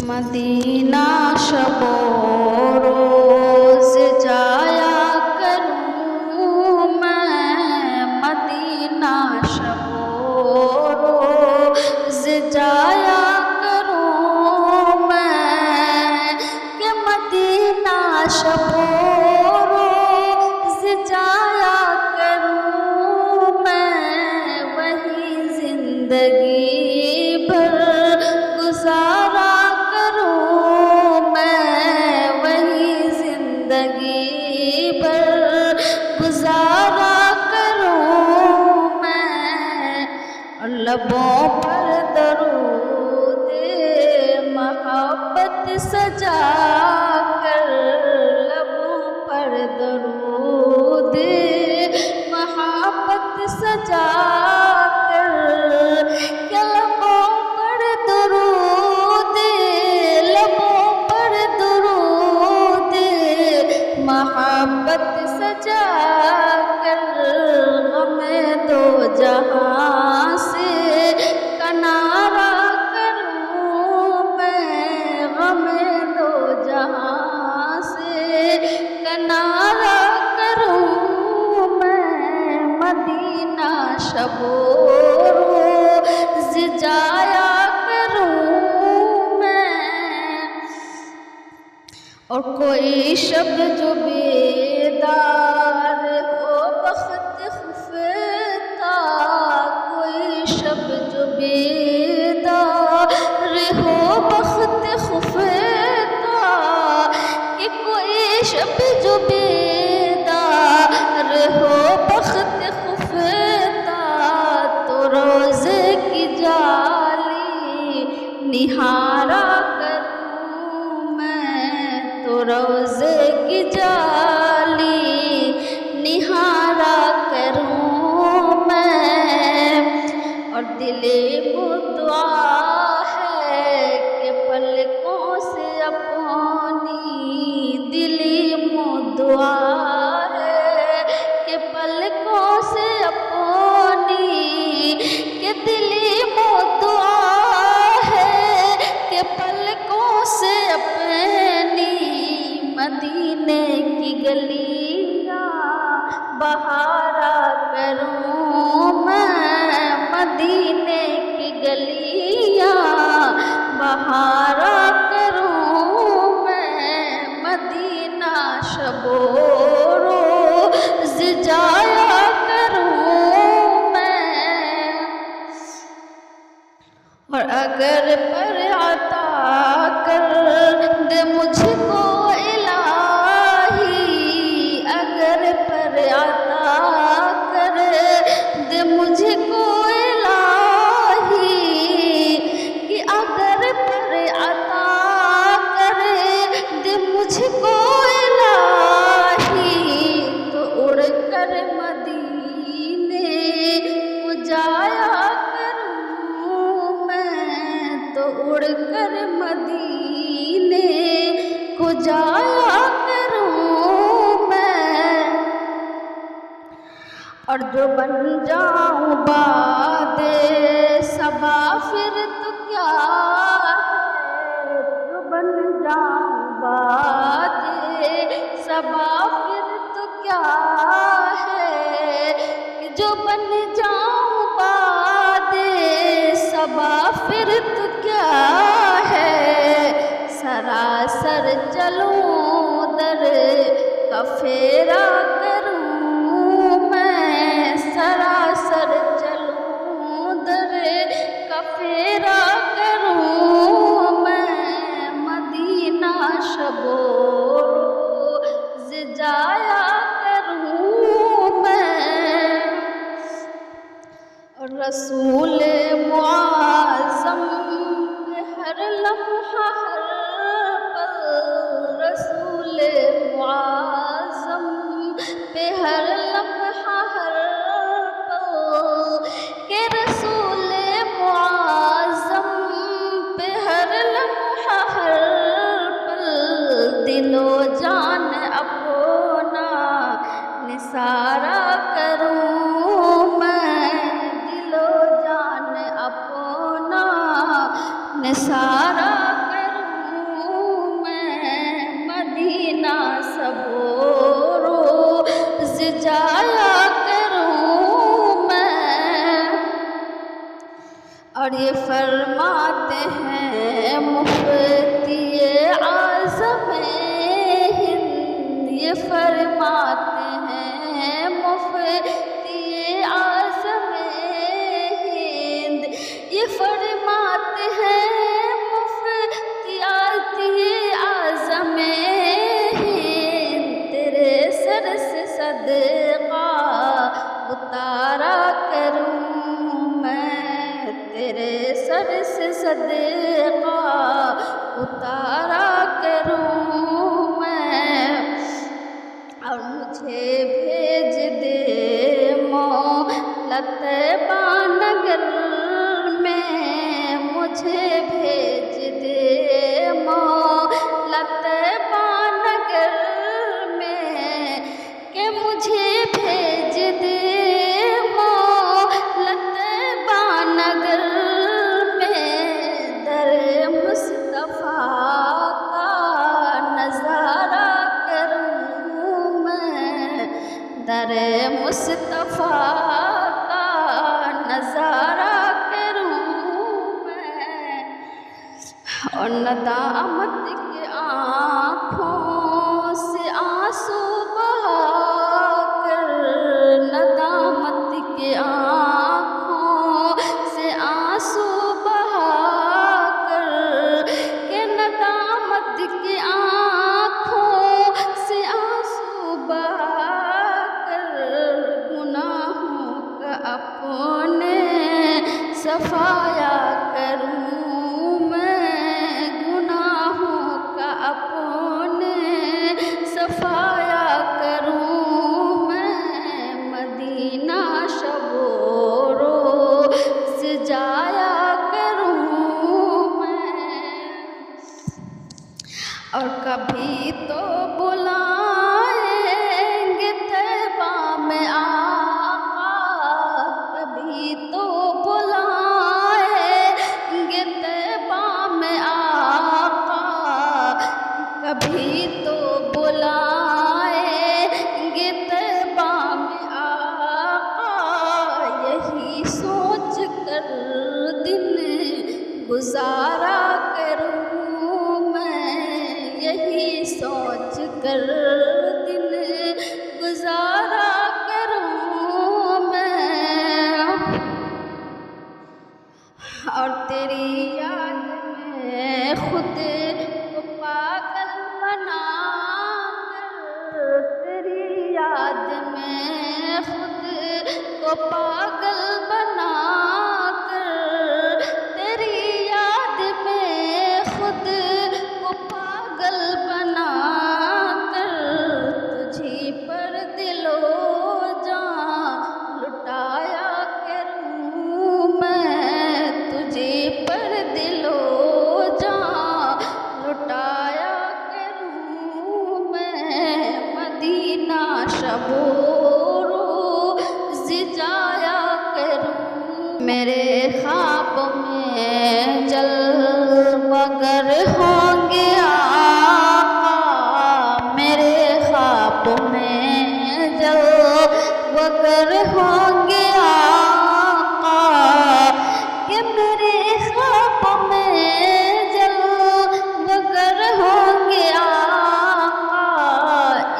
Medina शबो रोज जाया करूँ मैं, मदीना शबो रोज जाया करूँ मैं, कि मदीना शबो रोज जाया करूँ मैं, वही जिंदगी भर गुजारा करूँ मैं, वही जिंदगी भर गुजारा करूँ मैं। और लबों पर दरूद मोहब्बत सजा कर, लबों पर दरूद मोहब्बत सजा कर, के लबों पर दरूद, लबों पर दरूद मोहब्बत सजा कर, हमें दो जहां से किनारा करूं मैं, हमें दो जहां से किनारा करूं मैं, मदीना शबो रोज जाया करूं मैं। और कोई शब्द जो बेदार हो बख्त खुफता, कोई शब्द जो बेदार हो बख्त खुफता, कि कोई शब्द जो बेदार हो बख्त खुफता, तो रोज़े की जाली निहारा करूं मैं, तो रोज़े की जाली निहारा करूं मैं। और दिले मुद्दआ है कि पलकों से अपनी, दिली मुद्दआ है कि पलकों से अपनी, कि दिली मुद्दआ है कि पलकों से अपनी, मदीने की गलियां बहारा करूं मैं, मदीने की गलियां बहारा करूं मैं, मदीना शबो रोज जाया करूं मैं। और अगर पर आता कर दे मुझको इलाही, अगर पर आता कर दे मुझको इलाही, कि अगर पर आता कर दे मुझको इलाही, तो उड़ कर मदीने को जाया करूं मैं, तो उड़ कर मदीने को जाया करूं मैं। और जो बन जाऊं बादे सबा फिर तो क्या है, जो बन जाऊं बादे सबा फिर तो क्या है, कि जो बन जाऊं बादे सबा फिर तो क्या है, सरासर चलूं दर का फेरा करूं मैं, सरासर चलूं दर का फेरा करूं मैं, मदीना शबो रोज जाया करूं मैं। और रसूल मुआज़म पे हर लम्हा हर पल, रसूल मुआज़म पे हर लम्हा हर पल, के रसूल मुआज़म पे हर लम्हा हर पल, दिलो जान अपना निसारा करूं मैं, दिलो जान अपना निसारा करूं जाया करूं मैं। और ये फरमाते हैं मुफ्ती आज़म हिंद, ये फरमाते हैं मुफ्ती आज़म हिंद, ये फरमाते हैं मुफ्ती आज़म हिंद। तेरे सर से सदका उतारा करूं मैं, तेरे सर से सदका उतारा करूं मैं। और मुझे भेज दे मौला तैयबा नगर में, मुझे भेज दे मौला तैयबा नगर में, कि मुझे भेज दे मौला तैयबा नगर में। दर मुस्तफ़ा का नज़ारा करूं मैं, दर मुस्तफ़ा का नज़ारा करूं मैं। और नदामत के आँखों से आंसू बहाकर, नदामत के आँखों से आंसू बहाकर, के नदामत के आँखों से आंसू बहाकर, गुनाहों का अपने सफाया करूं मैं, गुनाहों का अपने सफाया करूं मैं। मदीना शबो रोज़ जाया करूं मैं। और कभी तो बुलाएंगे तैयबा में आका, कभी तो बुलाएंगे तैयबा में आका, कभी तो बुलाएंगे तैयबा में आका। यही सोच कर दिन गुजारा करूं मैं, यही सोच कर दिन गुजारा करूं मैं। और तेरी याद में खुद को पागल बना कर, तेरी याद में खुद को पागल बना कर, तेरी याद में खुद को पागल बना कर, तुझी पर दिलो जान लुटाया करूं मैं, तुझे पर दिलो जान लुटाया करूं मैं। मदीना शबो रोज़ जाया करूं। मेरे ख्वाब में जलवागर होंगे आका, मेरे ख्वाब में जलवागर होंगे आका, कि मेरे ख्वाब में जलवागर होंगे आका।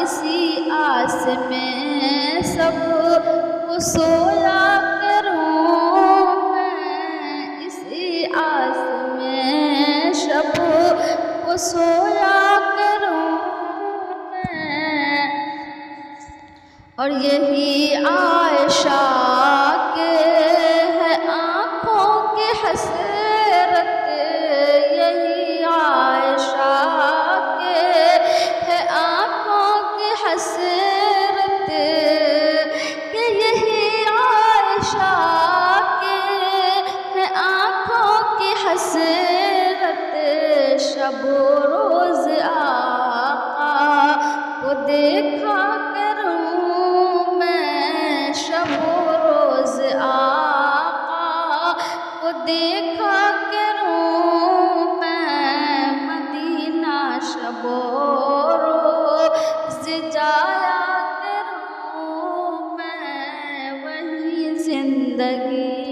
इसी आस में सब को सोया करूं मैं, इसी आस में सब को सोया करूं मैं। और यही आयशा के है आँखों की हसरत, यही आयशा के है आँखों की हसरत, कि यही आयशा के है आँखों की हसरत। शबो रोज़ आका को देखा करूं मैं, ज़िंदगी